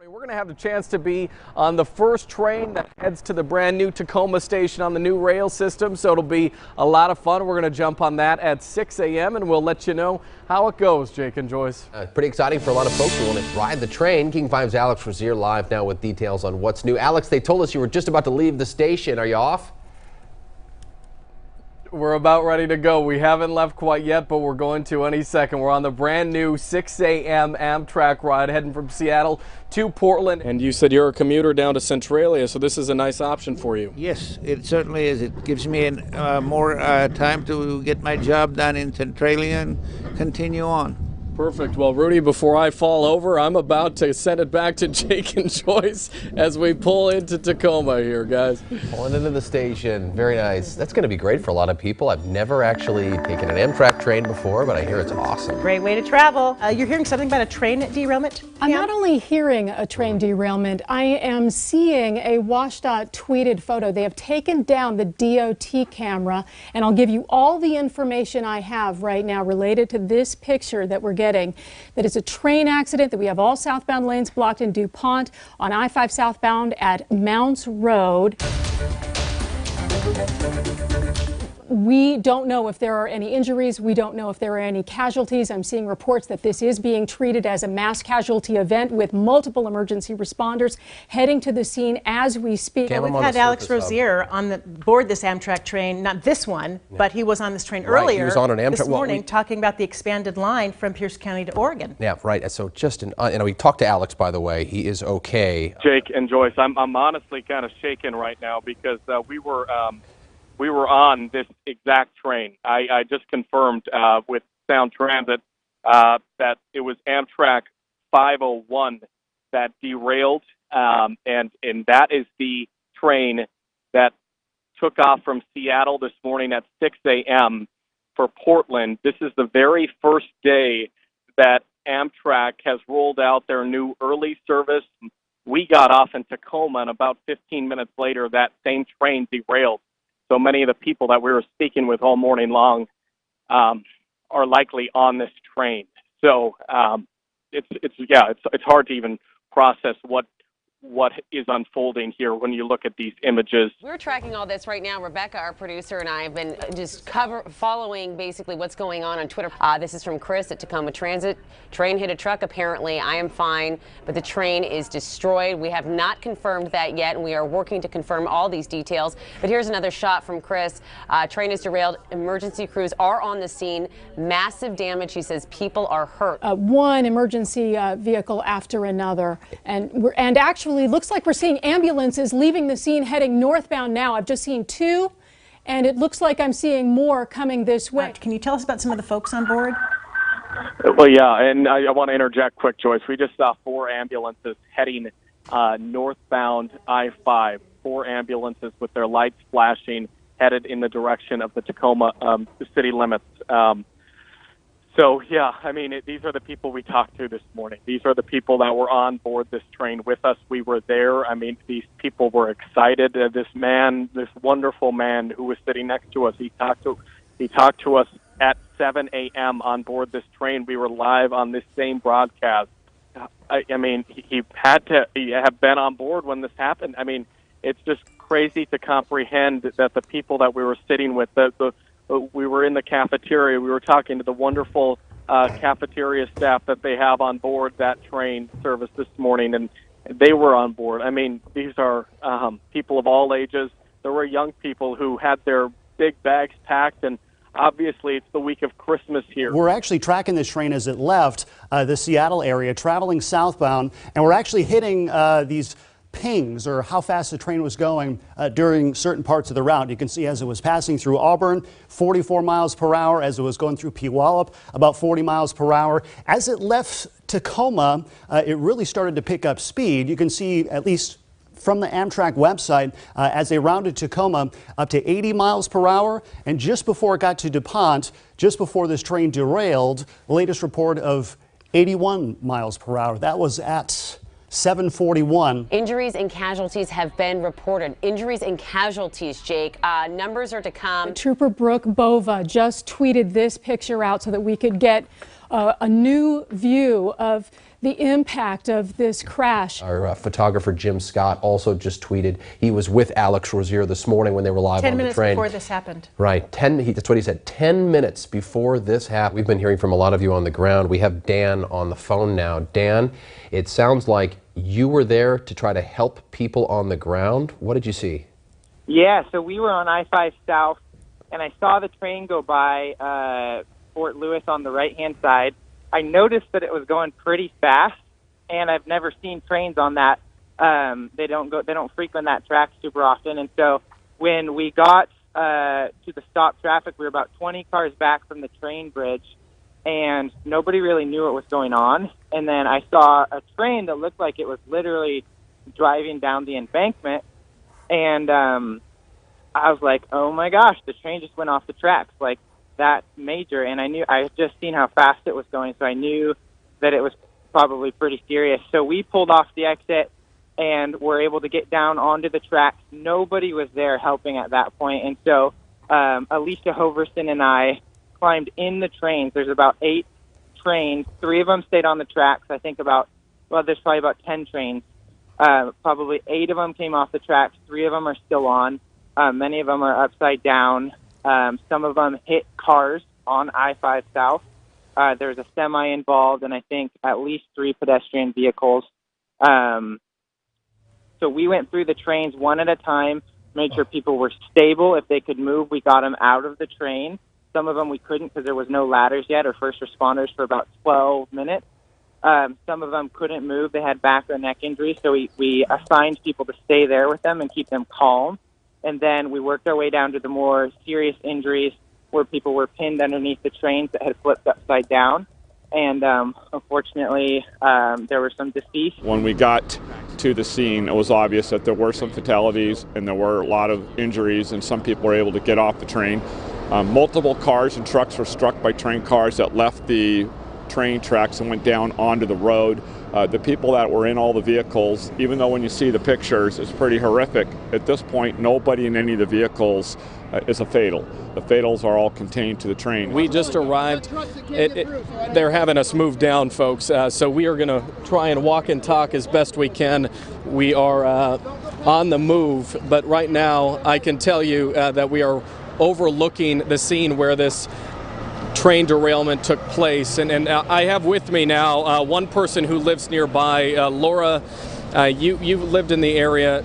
We're going to have the chance to be on the first train that heads to the brand new Tacoma station on the new rail system, so it'll be a lot of fun. We're going to jump on that at 6 a.m. and we'll let you know how it goes, Jake and Joyce. Pretty exciting for a lot of folks who want to ride the train. King 5's Alex Rozier live now with details on what's new. Alex, they told us you were just about to leave the station. Are you off? We're about ready to go. We haven't left quite yet, but we're going to any second. We're on the brand new 6 a.m. Amtrak ride heading from Seattle to Portland. And you said you're a commuter down to Centralia, so this is a nice option for you. Yes, it certainly is. It gives me more time to get my job done in Centralia and continue on. Perfect. Well, Rudy, before I fall over, I'm about to send it back to Jake and Joyce as we pull into Tacoma here, guys. Pulling into the station. Very nice. That's going to be great for a lot of people. I've never actually taken an Amtrak train before, but I hear it's awesome. Great way to travel. You're hearing something about a train derailment? I'm not only hearing a train derailment, I am seeing a WashDOT tweeted photo. They have taken down the DOT camera, and I'll give you all the information I have right now related to this picture that we're getting. That it's a train accident, that we have all southbound lanes blocked in DuPont on I-5 southbound at Mounts Road. We don't know if there are any injuries. We don't know if there are any casualties. I'm seeing reports that this is being treated as a mass casualty event with multiple emergency responders heading to the scene as we speak. Well, we've had Alex Rozier on board this Amtrak train, not this one, but he was on this train earlier he was on an Amtrak this morning talking about the expanded line from Pierce County to Oregon. Yeah, right. So just, we talked to Alex, by the way. He is okay. Jake and Joyce, I'm honestly kind of shaken right now because we were on this exact train. I just confirmed with Sound Transit that it was Amtrak 501 that derailed, and that is the train that took off from Seattle this morning at 6 a.m. for Portland. This is the very first day that Amtrak has rolled out their new early service. We got off in Tacoma, and about 15 minutes later, that same train derailed. So many of the people that we were speaking with all morning long are likely on this train. So it's hard to even process what is unfolding here when you look at these images. We're tracking all this right now. Rebecca, our producer, and I have been just following basically what's going on Twitter. This is from Chris at Tacoma Transit. Train hit a truck, apparently. I am fine, but the train is destroyed. We have not confirmed that yet, and we are working to confirm all these details. But here's another shot from Chris. Train is derailed. Emergency crews are on the scene. Massive damage. He says people are hurt. One emergency vehicle after another, and actually looks like we're seeing ambulances leaving the scene heading northbound now. I've just seen two, and it looks like I'm seeing more coming this way. Can you tell us about some of the folks on board? Well, yeah, and I want to interject quick, Joyce. We just saw 4 ambulances heading northbound I-5. 4 ambulances with their lights flashing, headed in the direction of the Tacoma city limits. So, yeah, I mean, these are the people we talked to this morning. These are the people that were on board this train with us. We were there. I mean, these people were excited. This wonderful man who was sitting next to us, he talked to us at 7 a.m. on board this train. We were live on this same broadcast. I mean, he had to have been on board when this happened. I mean, it's just crazy to comprehend that the people that we were sitting with, we were in the cafeteria. We were talking to the wonderful cafeteria staff that they have on board that train service this morning, and they were on board. I mean, these are people of all ages. There were young people who had their big bags packed, and obviously it's the week of Christmas here. We're actually tracking this train as it left the Seattle area, traveling southbound, and we're actually hitting these pings, or how fast the train was going during certain parts of the route. You can see as it was passing through Auburn, 44 miles per hour. As it was going through Puyallup, about 40 miles per hour. As it left Tacoma, it really started to pick up speed. You can see, at least from the Amtrak website, as they rounded Tacoma, up to 80 miles per hour. And just before it got to DuPont, just before this train derailed, the latest report of 81 miles per hour. That was at 7:41. Injuries and casualties have been reported. Injuries and casualties, Jake. Numbers are to come. Trooper Brooke Bova just tweeted this picture out so that we could get a new view of the impact of this crash. Our photographer Jim Scott also just tweeted he was with Alex Rozier this morning when they were live on the 10 minutes train. before this happened. Right, that's what he said, 10 minutes before this happened. We've been hearing from a lot of you on the ground. We have Dan on the phone now. Dan, it sounds like you were there to try to help people on the ground. What did you see? Yeah, so we were on I-5 South, and I saw the train go by Fort Lewis on the right-hand side. I noticed that it was going pretty fast, and I've never seen trains on that. They don't frequent that track super often, and so when we got to the stop traffic, we were about 20 cars back from the train bridge, and nobody really knew what was going on. And then I saw a train that looked like it was literally driving down the embankment, and I was like, oh my gosh, the train just went off the tracks. Like, that major, and I had just seen how fast it was going, so I knew that it was probably pretty serious. So we pulled off the exit and were able to get down onto the tracks. Nobody was there helping at that point, and so Alicia Hoverson and I climbed in the trains. There's about 8 trains. 3 of them stayed on the tracks. I think there's probably about 10 trains. Probably 8 of them came off the tracks. 3 of them are still on. Many of them are upside down. Some of them hit cars on I-5 South. There's a semi involved, and I think at least 3 pedestrian vehicles. So we went through the trains one at a time, made sure people were stable. If they could move, we got them out of the train. Some of them we couldn't because there was no ladders yet, or first responders for about 12 minutes. Some of them couldn't move. They had back or neck injuries, so we assigned people to stay there with them and keep them calm. And then we worked our way down to the more serious injuries where people were pinned underneath the trains that had flipped upside down. And unfortunately, there were some deceased. When we got to the scene, it was obvious that there were some fatalities and there were a lot of injuries, and some people were able to get off the train. Multiple cars and trucks were struck by train cars that left the train tracks and went down onto the road. The people that were in all the vehicles, even though when you see the pictures, it's pretty horrific. At this point, nobody in any of the vehicles is a fatal. The fatals are all contained to the train. We just arrived. They're having us move down, folks. So we are going to try and walk and talk as best we can. We are on the move, but right now I can tell you that we are overlooking the scene where this train derailment took place, and I have with me now one person who lives nearby. Laura, you lived in the area.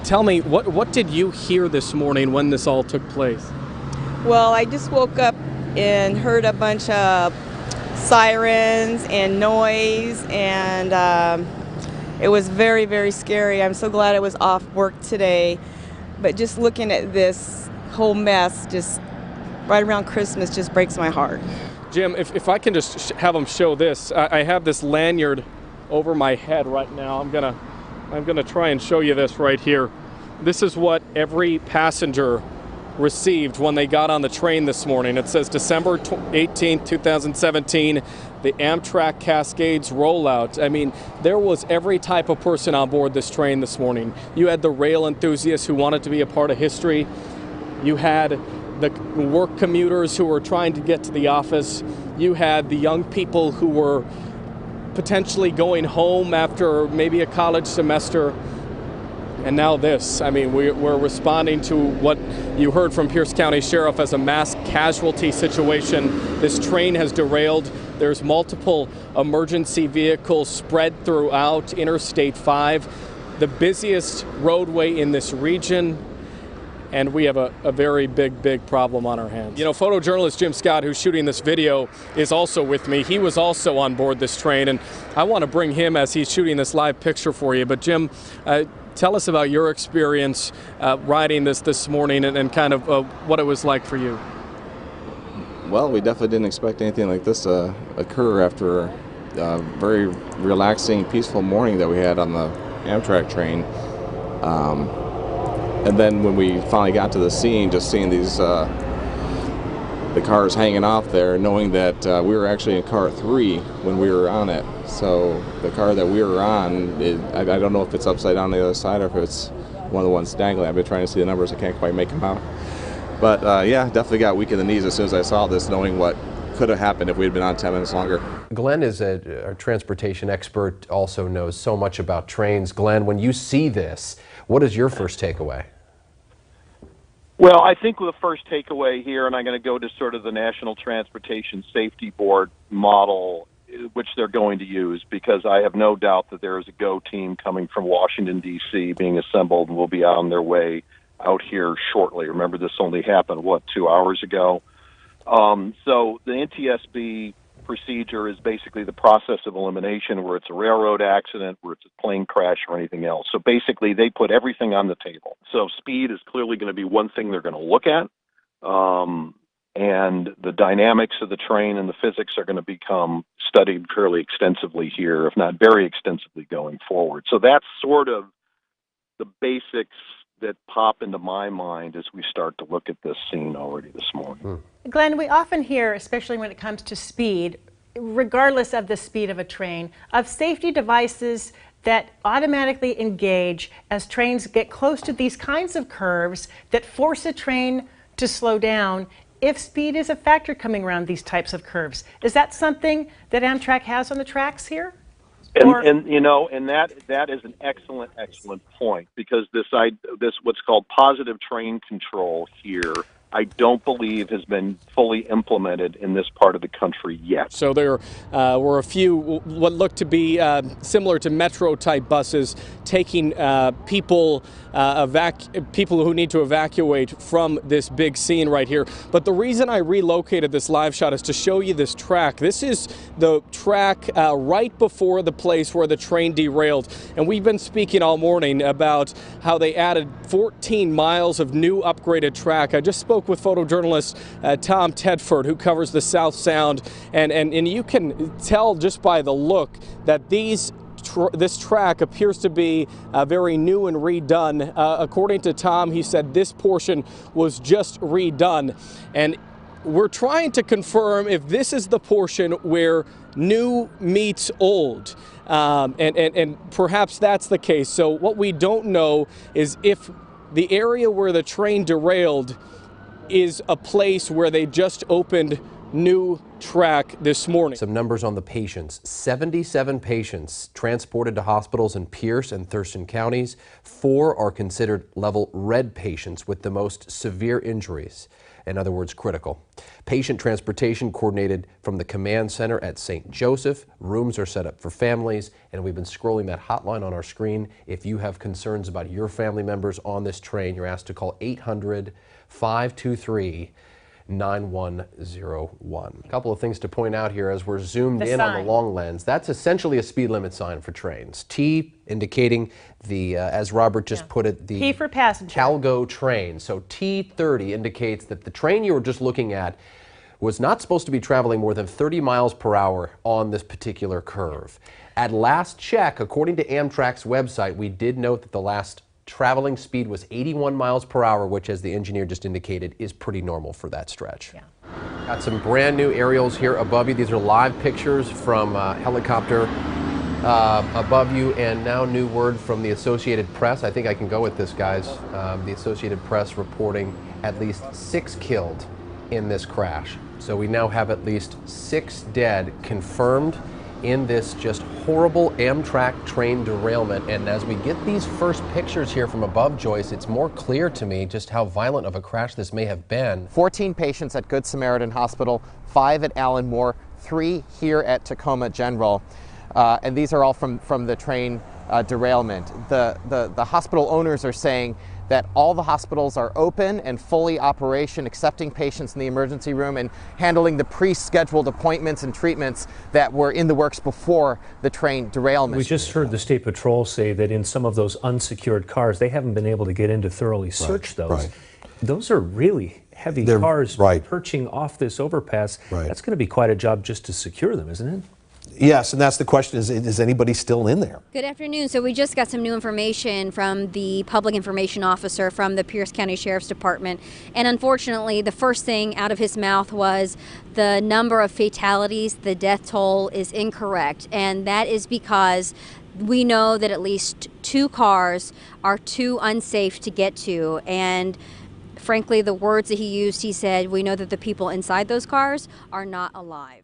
Tell me, what did you hear this morning when this all took place? Well, I just woke up and heard a bunch of sirens and noise, and it was very, very scary. I'm so glad I was off work today, but just looking at this whole mess just right around Christmas just breaks my heart. Jim, if I can just have them show this. I have this lanyard over my head right now. I'm gonna try and show you this right here. This is what every passenger received when they got on the train this morning. It says December 18th, 2017, the Amtrak Cascades rollout. I mean, there was every type of person on board this train this morning. You had the rail enthusiasts who wanted to be a part of history. You had the work commuters who were trying to get to the office. You had the young people who were potentially going home after maybe a college semester. And now this. I mean, we're responding to what you heard from Pierce County Sheriff as a mass casualty situation. This train has derailed. There's multiple emergency vehicles spread throughout Interstate 5, the busiest roadway in this region. And we have a very big problem on our hands. You know, photojournalist Jim Scott, who's shooting this video, is also with me. He was also on board this train, and I want to bring him as he's shooting this live picture for you. But Jim, tell us about your experience riding this morning and kind of what it was like for you. Well, we definitely didn't expect anything like this to occur after a very relaxing, peaceful morning that we had on the Amtrak train. And then when we finally got to the scene, just seeing these the cars hanging off there, knowing that we were actually in car 3 when we were on it. So the car that we were on, I don't know if it's upside down on the other side or if it's one of the ones dangling. I've been trying to see the numbers. I can't quite make them out. But yeah, definitely got weak in the knees as soon as I saw this, knowing what could have happened if we had been on 10 minutes longer. Glenn is a transportation expert, also knows so much about trains. Glenn, when you see this, what is your first takeaway? Well, I think the first takeaway here, and I'm going to go to sort of the National Transportation Safety Board model, which they're going to use, because I have no doubt that there is a GO team coming from Washington, D.C. being assembled and will be on their way out here shortly. Remember, this only happened, 2 hours ago? So the NTSB procedure is basically the process of elimination, where it's a railroad accident, where it's a plane crash, or anything else. So basically, they put everything on the table. So speed is clearly going to be one thing they're going to look at. And the dynamics of the train and the physics are going to become studied fairly extensively here, if not very extensively going forward. So that's sort of the basics that pop into my mind as we start to look at this scene already this morning. Glenn, we often hear, especially when it comes to speed, regardless of the speed of a train, of safety devices that automatically engage as trains get close to these kinds of curves that force a train to slow down if speed is a factor coming around these types of curves. Is that something that Amtrak has on the tracks here? And you know, and that is an excellent point, because this what's called positive train control here, I don't believe has been fully implemented in this part of the country yet. So there were a few what looked to be similar to metro-type buses taking people who need to evacuate from this big scene right here. But the reason I relocated this live shot is to show you this track. This is the track right before the place where the train derailed. And we've been speaking all morning about how they added 14 miles of new upgraded track. I just spoke with photojournalist Tom Tedford, who covers the South Sound, and you can tell just by the look that this track appears to be very new and redone. According to Tom, he said this portion was just redone, and we're trying to confirm if this is the portion where new meets old. And perhaps that's the case. So what we don't know is if the area where the train derailed is a place where they just opened new track this morning. Some numbers on the patients. 77 patients transported to hospitals in Pierce and Thurston counties. 4 are considered level red patients with the most severe injuries. In other words, critical. Patient transportation coordinated from the command center at St. Joseph. Rooms are set up for families, and we've been scrolling that hotline on our screen. If you have concerns about your family members on this train, you're asked to call 800-523-9101. A couple of things to point out here as we're zoomed in on the long lens. That's essentially a speed limit sign for trains. T indicating the, as Robert just put it, the P for passenger. CalGo train. So T30 indicates that the train you were just looking at was not supposed to be traveling more than 30 miles per hour on this particular curve. At last check, according to Amtrak's website, we did note that the last traveling speed was 81 miles per hour, which, as the engineer just indicated, is pretty normal for that stretch. Yeah. Got some brand new aerials here above you. These are live pictures from helicopter above you, and now new word from the Associated Press. I think I can go with this, guys. The Associated Press reporting at least 6 killed in this crash. So we now have at least 6 dead confirmed in this just horrible Amtrak train derailment. And as we get these first pictures here from above, Joyce, it's more clear to me just how violent of a crash this may have been. 14 patients at Good Samaritan Hospital, 5 at Allen Moore, 3 here at Tacoma General. And these are all from the train derailment. The hospital owners are saying that all the hospitals are open and fully operation, accepting patients in the emergency room and handling the pre-scheduled appointments and treatments that were in the works before the train derailment. We just heard the State Patrol say that in some of those unsecured cars, they haven't been able to get in to thoroughly search those. Right. Those are really heavy cars perching off this overpass. Right. That's going to be quite a job just to secure them, isn't it? Yes, and that's the question, is anybody still in there? Good afternoon. So we just got some new information from the public information officer from the Pierce County Sheriff's Department. And unfortunately, the first thing out of his mouth was the number of fatalities, the death toll is incorrect. And that is because we know that at least 2 cars are too unsafe to get to. And frankly, the words that he used, he said, "We know that the people inside those cars are not alive."